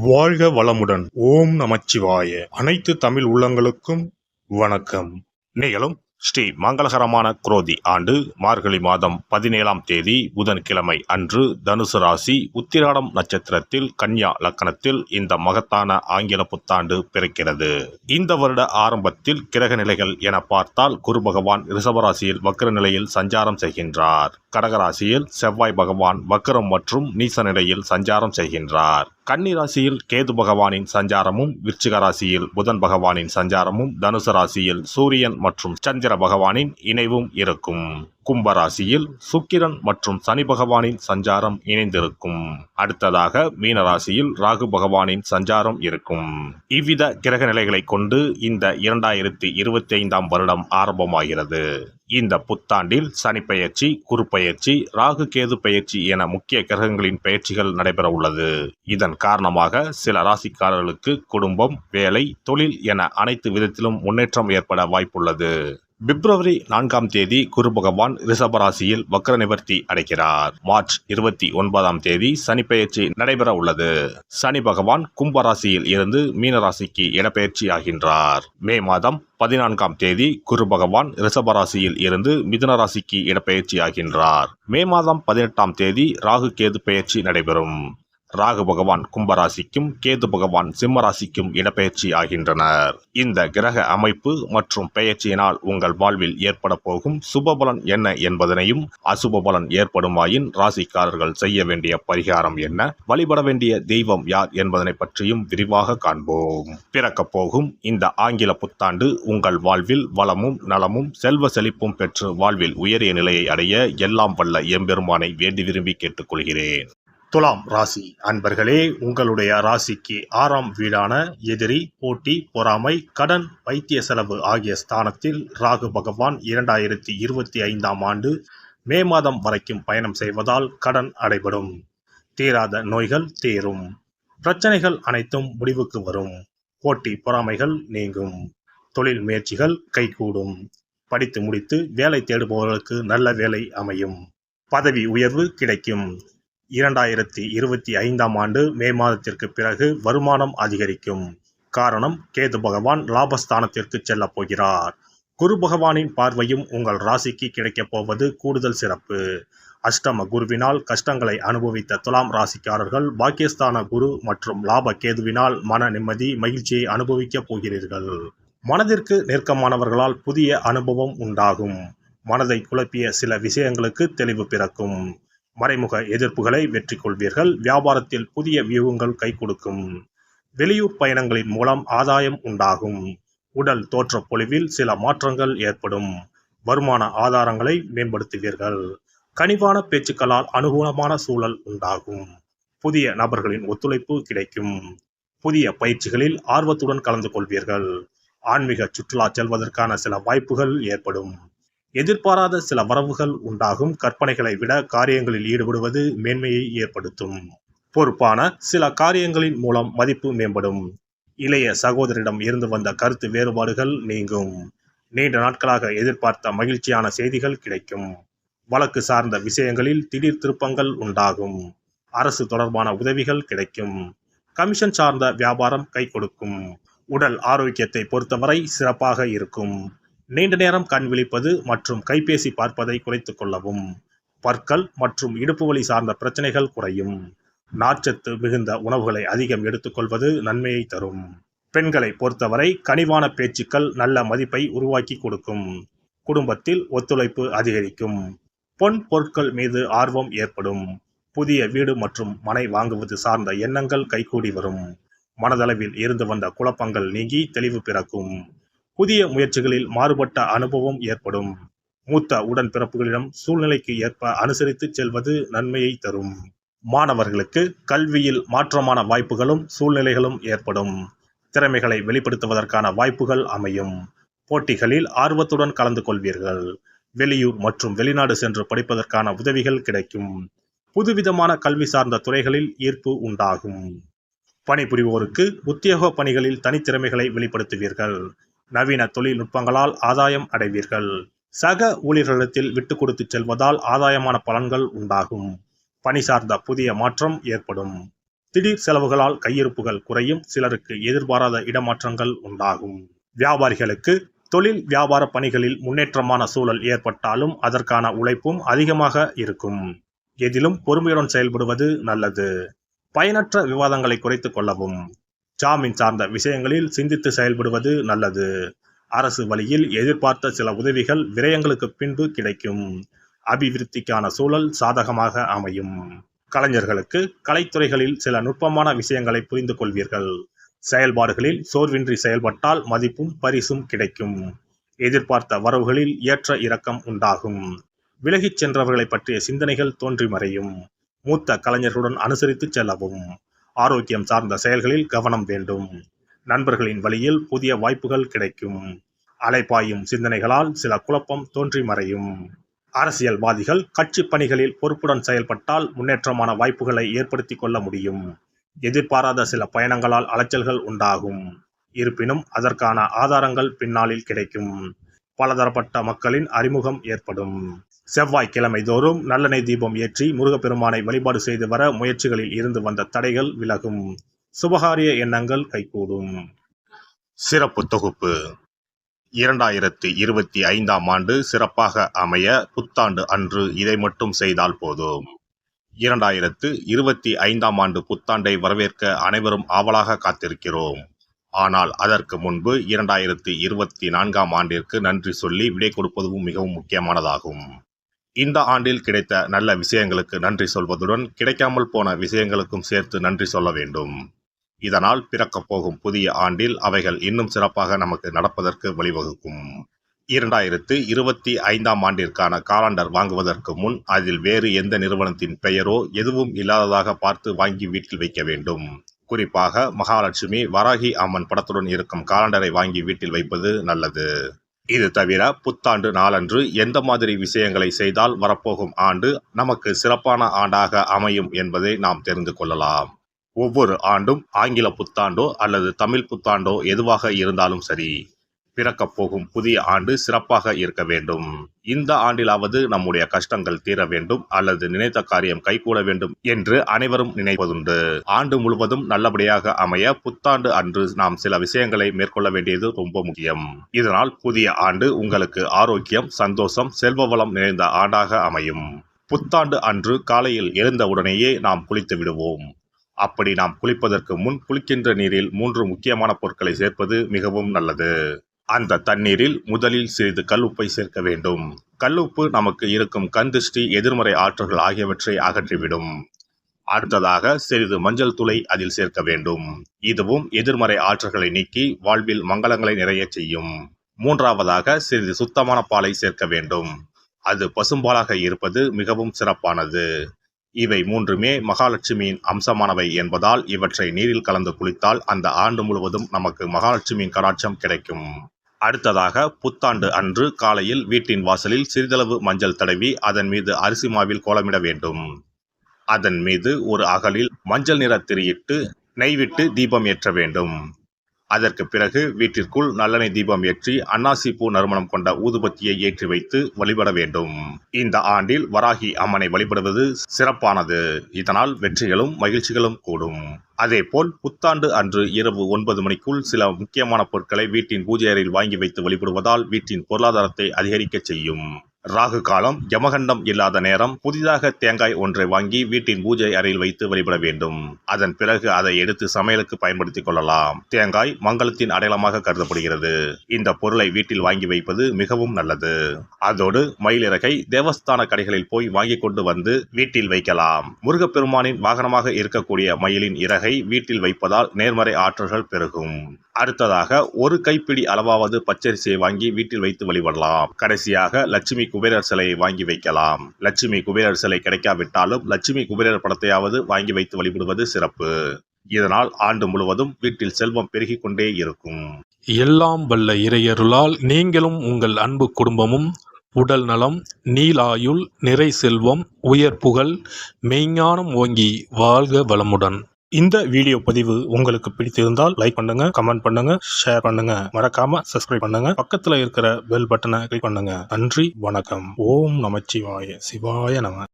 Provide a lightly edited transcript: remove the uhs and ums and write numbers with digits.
வாழ்க வளமுடன். ஓம் நமச்சிவாய. அனைத்து தமிழ் உள்ளங்களுக்கும் வணக்கம். நிகழும் ஸ்ரீ மங்களகரமான குரோதி ஆண்டு மார்கழி மாதம் 17ஆம் தேதி புதன்கிழமை அன்று தனுசு ராசி உத்திராடம் நட்சத்திரத்தில் கன்யா லக்கணத்தில் இந்த மகத்தான ஆங்கில புத்தாண்டு பிறக்கிறது. இந்த வருட ஆரம்பத்தில் கிரக நிலைகள் என பார்த்தால் குரு பகவான் ரிஷபராசியில் வக்ர நிலையில் சஞ்சாரம் செய்கின்றார். கடகராசியில் செவ்வாய் பகவான் வக்ரம் மற்றும் நீச நிலையில் சஞ்சாரம் செய்கின்றார். கன்னி ராசியில் கேது பகவானின் சஞ்சாரமும், விருச்சிக ராசியில் புதன் பகவானின் சஞ்சாரமும், தனுசு ராசியில் சூரியன் மற்றும் சந்திர பகவானின் இணைவும் இருக்கும். கும்பராசியில் சுக்கிரன் மற்றும் சனி பகவானின் சஞ்சாரம் இணைந்திருக்கும். அடுத்ததாக மீனராசியில் ராகு பகவானின் சஞ்சாரம் இருக்கும். இவ்வித கிரக நிலைகளை கொண்டு இந்த 2025ஆம் வருடம் ஆரம்பமாகிறது. இந்த புத்தாண்டில் சனி பெயர்ச்சி, குரு பெயர்ச்சி, ராகு கேது பெயர்ச்சி என முக்கிய கிரகங்களின் பெயர்ச்சிகள் நடைபெற உள்ளது. இதன் காரணமாக சில ராசிக்காரர்களுக்கு குடும்பம், வேலை, தொழில் என அனைத்து விதத்திலும் முன்னேற்றம் ஏற்பட வாய்ப்புள்ளது. பிப்ரவரி 4ஆம் தேதி குரு பகவான் ரிஷபராசியில் வக்ர நிவர்த்தி அடைகிறார். மார்ச் 29ஆம் தேதி சனி பெயர்ச்சி நடைபெற உள்ளது. சனி பகவான் கும்பராசியில் இருந்து மீனராசிக்கு இடப்பெயர்ச்சி ஆகின்றார். மே மாதம் 14ஆம் தேதி குரு பகவான் ரிஷபராசியில் இருந்து மிதுன ராசிக்கு இடப்பெயர்ச்சி ஆகின்றார். மே மாதம் 18ஆம் தேதி ராகு கேது பெயர்ச்சி நடைபெறும். ராகு பகவான் கும்பராசிக்கும் கேது பகவான் சிம்மராசிக்கும் இடப்பெயர்ச்சி ஆகின்றனர். இந்த கிரக அமைப்பு மற்றும் பெயர்ச்சியினால் உங்கள் வாழ்வில் ஏற்பட போகும் சுபபலன் என்ன என்பதனையும், அசுப பலன் ஏற்படுமாயின் ராசிக்காரர்கள் செய்ய வேண்டிய பரிகாரம் என்ன, வழிபட வேண்டிய தெய்வம் யார் என்பதனை பற்றியும் விரிவாக காண்போம். பிறக்க போகும் இந்த ஆங்கில புத்தாண்டு உங்கள் வாழ்வில் வளமும் நலமும் செல்வ செழிப்பும் பெற்று வாழ்வில் உயரிய நிலையை அடைய எல்லாம் வல்ல எம்பெருமானை வேண்டி விரும்பி கேட்டுக்கொள்கிறேன். துலாம் ராசி அன்பர்களே, உங்களுடைய ராசிக்கு 6ஆம் வீடான எதிரி, போட்டி, பொறாமை, கடன், வைத்திய செலவு ஆகிய ஸ்தானத்தில் ராகு பகவான் 2025ஆம் ஆண்டு மே மாதம் வரைக்கும் பயணம் செய்வதால் கடன் அடைபடும். தீராத நோய்கள் தீரும். பிரச்சனைகள் அனைத்தும் முடிவுக்கு வரும். போட்டி பொறாமைகள் நீங்கும். தொழில் முயற்சிகள் கைகூடும். படித்து முடித்து வேலை தேடுபவர்களுக்கு நல்ல வேலை அமையும். பதவி உயர்வு கிடைக்கும். 2025ஆம் ஆண்டு மே மாதத்திற்கு பிறகு வருமானம் அதிகரிக்கும். காரணம், கேது பகவான் லாபஸ்தானத்திற்கு செல்ல போகிறார். குரு பகவானின் பார்வையும் உங்கள் ராசிக்கு கிடைக்கப் போவது கூடுதல் சிறப்பு. அஷ்டம குருவினால் கஷ்டங்களை அனுபவித்த துலாம் ராசிக்காரர்கள் பாக்கியஸ்தான குரு மற்றும் லாப கேதுவினால் மன நிம்மதி, மகிழ்ச்சியை அனுபவிக்கப் போகிறீர்கள். மனதிற்கு நெருக்கமானவர்களால் புதிய அனுபவம் உண்டாகும். மனதை குழப்பிய சில விஷயங்களுக்கு தெளிவு பிறக்கும். மறைமுக எதிர்ப்புகளை வெற்றி கொள்வீர்கள். வியாபாரத்தில் புதிய வியூகங்கள் கை கொடுக்கும். வெளியூர் பயணங்களின் மூலம் ஆதாயம் உண்டாகும். உடல் தோற்ற பொலிவில் சில மாற்றங்கள் ஏற்படும். வருமான ஆதாரங்களை மேம்படுத்துவீர்கள். கனிவான பேச்சுக்களால் அனுகூலமான சூழல் உண்டாகும். புதிய நபர்களின் ஒத்துழைப்பு கிடைக்கும். புதிய பயிற்சிகளில் ஆர்வத்துடன் கலந்து கொள்வீர்கள். ஆன்மீக சுற்றுலா செல்வதற்கான சில வாய்ப்புகள் ஏற்படும். எதிர்பாராத சில வரவுகள் உண்டாகும். கற்பனைகளை விட காரியங்களில் ஈடுபடுவது மேன்மையை ஏற்படுத்தும். பொறுப்பான சில காரியங்களின் மூலம் மதிப்பு மேம்படும். இளைய சகோதரிடம் இருந்து வந்த கருத்து வேறுபாடுகள் நீங்கும். நீண்ட நாட்களாக எதிர்பார்த்த மகிழ்ச்சியான செய்திகள் கிடைக்கும். வழக்கு சார்ந்த விஷயங்களில் திடீர் திருப்பங்கள் உண்டாகும். அரசு தொடர்பான உதவிகள் கிடைக்கும். கமிஷன் சார்ந்த வியாபாரம் கை கொடுக்கும். உடல் ஆரோக்கியத்தை பொறுத்தவரை சிறப்பாக இருக்கும். நீண்ட நேரம் கண் விழிப்பது மற்றும் கைபேசி பார்ப்பதை குறைத்துக் கொள்ளவும். பற்கள் மற்றும் இடுப்பு வலி சார்ந்த பிரச்சனைகள் குறையும். நார்ச்சத்து மிகுந்த உணவுகளை அதிகம் எடுத்துக்கொள்வது நன்மையை தரும். பெண்களை பொறுத்தவரை கனிவான பேச்சுக்கள் நல்ல மதிப்பை உருவாக்கி கொடுக்கும். குடும்பத்தில் ஒத்துழைப்பு அதிகரிக்கும். பொன் பொருட்கள் மீது ஆர்வம் ஏற்படும். புதிய வீடு மற்றும் மனை வாங்குவது சார்ந்த எண்ணங்கள் கைகூடி வரும். மனதளவில் இருந்து வந்த குழப்பங்கள் நீங்கி தெளிவு பிறக்கும். புதிய முயற்சிகளில் மாறுபட்ட அனுபவம் ஏற்படும். மூத்த உடன்பிறப்புகளிடம் சூழ்நிலைக்கு ஏற்ப அனுசரித்து செல்வது நன்மையை தரும். மாணவர்களுக்கு கல்வியில் மாற்றமான வாய்ப்புகளும் சூழ்நிலைகளும் ஏற்படும். திறமைகளை வெளிப்படுத்துவதற்கான வாய்ப்புகள் அமையும். போட்டிகளில் ஆர்வத்துடன் கலந்து கொள்வீர்கள். வெளியூர் மற்றும் வெளிநாடு சென்று படிப்பதற்கான உதவிகள் கிடைக்கும். புதுவிதமான கல்வி சார்ந்த துறைகளில் ஈர்ப்பு உண்டாகும். பணிபுரிவோருக்கு உத்தியோக பணிகளில் தனித்திறமைகளை வெளிப்படுத்துவீர்கள். நவீன தொழில்நுட்பங்களால் ஆதாயம் அடைவீர்கள். சக ஊழியர்களிடத்தில் விட்டு கொடுத்து செல்வதால் ஆதாயமான பலன்கள் உண்டாகும். பணி சார்ந்த புதிய மாற்றம் ஏற்படும். திடீர் செலவுகளால் கையிருப்புகள் குறையும். சிலருக்கு எதிர்பாராத இடமாற்றங்கள் உண்டாகும். வியாபாரிகளுக்கு தொழில் வியாபார பணிகளில் முன்னேற்றமான சூழல் ஏற்பட்டாலும் அதற்கான உழைப்பும் அதிகமாக இருக்கும். எதிலும் பொறுமையுடன் செயல்படுவது நல்லது. பயனற்ற விவாதங்களை குறைத்துக் கொள்ளவும். ஜாமீன் சார்ந்த விஷயங்களில் சிந்தித்து செயல்படுவது நல்லது. அரசு வழியில் எதிர்பார்த்த சில உதவிகள் விரயங்களுக்கு பின்பு கிடைக்கும். அபிவிருத்திக்கான சூழல் சாதகமாக அமையும். கலைஞர்களுக்கு கலைத்துறைகளில் சில நுட்பமான விஷயங்களை புரிந்து கொள்வீர்கள். செயல்பாடுகளில் சோர்வின்றி செயல்பட்டால் மதிப்பும் பரிசும் கிடைக்கும். எதிர்பார்த்த வரவுகளில் ஏற்ற இறக்கம் உண்டாகும். விலகிச் சென்றவர்களை பற்றிய சிந்தனைகள் தோன்றி மறையும். மூத்த கலைஞர்களுடன் அனுசரித்து செல்லவும். ஆரோக்கியம் சார்ந்த செயல்களில் கவனம் வேண்டும். நண்பர்களின் வழியில் புதிய வாய்ப்புகள் கிடைக்கும். அலைபாயும் சிந்தனைகளால் சில குழப்பம் தோன்றி மறையும். அரசியல்வாதிகள் கட்சி பணிகளில் பொறுப்புடன் செயல்பட்டால் முன்னேற்றமான வாய்ப்புகளை ஏற்படுத்திக் கொள்ள முடியும். எதிர்பாராத சில பயணங்களால் அலைச்சல்கள் உண்டாகும். இருப்பினும் அதற்கான ஆதாரங்கள் பின்னாளில் கிடைக்கும். பலதரப்பட்ட மக்களின் அறிமுகம் ஏற்படும். செவ்வாய்க்கிழமை தோறும் நல்லெண்ணெய் தீபம் ஏற்றி முருகப்பெருமானை வழிபாடு செய்து வர முயற்சிகளில் இருந்து வந்த தடைகள் விலகும். சுபகாரிய எண்ணங்கள் கைகூடும். சிறப்பு தொகுப்பு. 2025ஆம் ஆண்டு சிறப்பாக அமைய புத்தாண்டு அன்று இதை மட்டும் செய்தால் போதும். 2025ஆம் ஆண்டு புத்தாண்டை வரவேற்க அனைவரும் ஆவலாக காத்திருக்கிறோம். ஆனால் அதற்கு முன்பு 2024ஆம் ஆண்டிற்கு நன்றி சொல்லி விடை கொடுப்பதும் மிகவும் முக்கியமானதாகும். இந்த ஆண்டில் கிடைத்த நல்ல விஷயங்களுக்கு நன்றி சொல்வதுடன் கிடைக்காமல் போன விஷயங்களுக்கும் சேர்த்து நன்றி சொல்ல வேண்டும். இதனால் பிறக்கப் போகும் புதிய ஆண்டில் அவைகள் இன்னும் சிறப்பாக நமக்கு நடப்பதற்கு வழிவகுக்கும். 2025ஆம் ஆண்டிற்கான காலண்டர் வாங்குவதற்கு முன் அதில் வேறு எந்த நிறுவனத்தின் பெயரோ எதுவும் இல்லாததாக பார்த்து வாங்கி வீட்டில் வைக்க வேண்டும். குறிப்பாக மகாலட்சுமி, வராகி அம்மன் படத்துடன் இருக்கும் காலண்டரை வாங்கி வீட்டில் வைப்பது நல்லது. இது தவிர புத்தாண்டு நாளன்று எந்த மாதிரி விஷயங்களை செய்தால் வரப்போகும் ஆண்டு நமக்கு சிறப்பான ஆண்டாக அமையும் என்பதை நாம் தெரிந்து கொள்ளலாம். ஒவ்வொரு ஆண்டும் ஆங்கில புத்தாண்டோ அல்லது தமிழ் புத்தாண்டோ எதுவாக இருந்தாலும் சரி, பிறக்கப் போகும் புதிய ஆண்டு சிறப்பாக இருக்க வேண்டும். இந்த ஆண்டிலாவது நம்முடைய கஷ்டங்கள் தீர வேண்டும் அல்லது நினைத்த காரியம் கைகூட வேண்டும் என்று அனைவரும் நினைப்பதுண்டு. ஆண்டு முழுவதும் நல்லபடியாக அமைய புத்தாண்டு அன்று நாம் சில விஷயங்களை மேற்கொள்ள வேண்டியது ரொம்ப முக்கியம். இதனால் புதிய ஆண்டு உங்களுக்கு ஆரோக்கியம், சந்தோஷம், செல்வ வளம் நிறைந்த ஆண்டாக அமையும். புத்தாண்டு அன்று காலையில் எழுந்தவுடனேயே நாம் குளித்து விடுவோம். அப்படி நாம் குளிப்பதற்கு முன் குளிக்கின்ற நீரில் 3 முக்கியமான பொருட்களை சேர்ப்பது மிகவும் நல்லது. அந்த தண்ணீரில் முதலில் சிறிது கல்லுப்பை சேர்க்க வேண்டும். கல்லுப்பு நமக்கு இருக்கும் கண்திஷ்டி, எதிர்மறை ஆற்றல்கள் ஆகியவற்றை அகற்றிவிடும். அடுத்ததாக சிறிது மஞ்சள் தூளை அதில் சேர்க்க வேண்டும். இதுவும் எதிர்மறை ஆற்றல்களை நீக்கி வாழ்வில் மங்களங்களை நிறைய செய்யும். மூன்றாவதாக சிறிது சுத்தமான பாலை சேர்க்க வேண்டும். அது பசும்பாலாக இருப்பது மிகவும் சிறப்பானது. இவை மூன்றுமே மகாலட்சுமியின் அம்சமானவை என்பதால் இவற்றை நீரில் கலந்து குளித்தால் அந்த ஆண்டு முழுவதும் நமக்கு மகாலட்சுமியின் கடாட்சம் கிடைக்கும். அடுத்ததாக புத்தாண்டு அன்று காலையில் வீட்டின் வாசலில் சிறிதளவு மஞ்சள் தடவி அதன் மீது அரிசி மாவில் கோலமிட வேண்டும். அதன் மீது ஒரு அகலில் மஞ்சள் நிற திரியிட்டு நெய் விட்டு தீபம் ஏற்ற வேண்டும். அதற்கு பிறகு வீட்டிற்குள் நல்லெண்ணெய் தீபம் ஏற்றி அன்னாசி பூ நறுமணம் கொண்ட ஊதுபத்தியை ஏற்றி வைத்து வழிபட வேண்டும். இந்த ஆண்டில் வராகி அம்மனை வழிபடுவது சிறப்பானது. இதனால் வெற்றிகளும் மகிழ்ச்சிகளும் கூடும். அதேபோல் புத்தாண்டு அன்று இரவு 9 மணிக்குள் சில முக்கியமான பொருட்களை வீட்டின் பூஜை அறையில் வாங்கி வைத்து வழிபடுவதால் வீட்டின் பொருளாதாரத்தை அதிகரிக்க செய்யும். ராகு காலம், யமகண்டம் இல்லாத நேரம் புதிதாக தேங்காய் ஒன்றை வாங்கி வீட்டின் பூஜை அறையில் வைத்து வழிபட வேண்டும். அதன் பிறகு அதை எடுத்து சமையலுக்கு பயன்படுத்திக் கொள்ளலாம். தேங்காய் மங்களத்தின் அடையாளமாக கருதப்படுகிறது. இந்த பொருளை வீட்டில் வாங்கி வைப்பது மிகவும் நல்லது. அதோடு மயிலிறகை தேவஸ்தான கடைகளில் போய் வாங்கி கொண்டு வந்து வீட்டில் வைக்கலாம். முருகப்பெருமானின் வாகனமாக இருக்கக்கூடிய மயிலின் இறகை வீட்டில் வைப்பதால் நேர்மறை ஆற்றல்கள் பெருகும். அடுத்ததாக ஒரு கைப்பிடி அளவாவது பச்சரிசியை வாங்கி வீட்டில் வைத்து வழிபடலாம். கடைசியாக லட்சுமி குபேரர் சிலையை வாங்கி வைக்கலாம். லட்சுமி குபேரர் சிலை கிடைக்காவிட்டாலும் லட்சுமி குபேரர் படத்தையாவது வாங்கி வைத்து வழிபடுவது சிறப்பு. இதனால் ஆண்டு முழுவதும் வீட்டில் செல்வம் பெருகிக் கொண்டே இருக்கும். எல்லாம் வல்ல இறையருளால் நீங்களும் உங்கள் அன்பு குடும்பமும் உடல் நலம், நீலாயுள், நிறை செல்வம், உயர் புகழ், மெய்ஞானம் ஓங்கி வாழ்க வளமுடன். இந்த வீடியோ பதிவு உங்களுக்கு பிடித்திருந்தால் லைக் பண்ணுங்க, கமெண்ட் பண்ணுங்க, ஷேர் பண்ணுங்க, மறக்காம சப்ஸ்கிரைப் பண்ணுங்க, பக்கத்துல இருக்கிற பெல் பட்டனை கிளிக் பண்ணுங்க. நன்றி, வணக்கம். ஓம் நமச்சிவாய, சிவாய நம.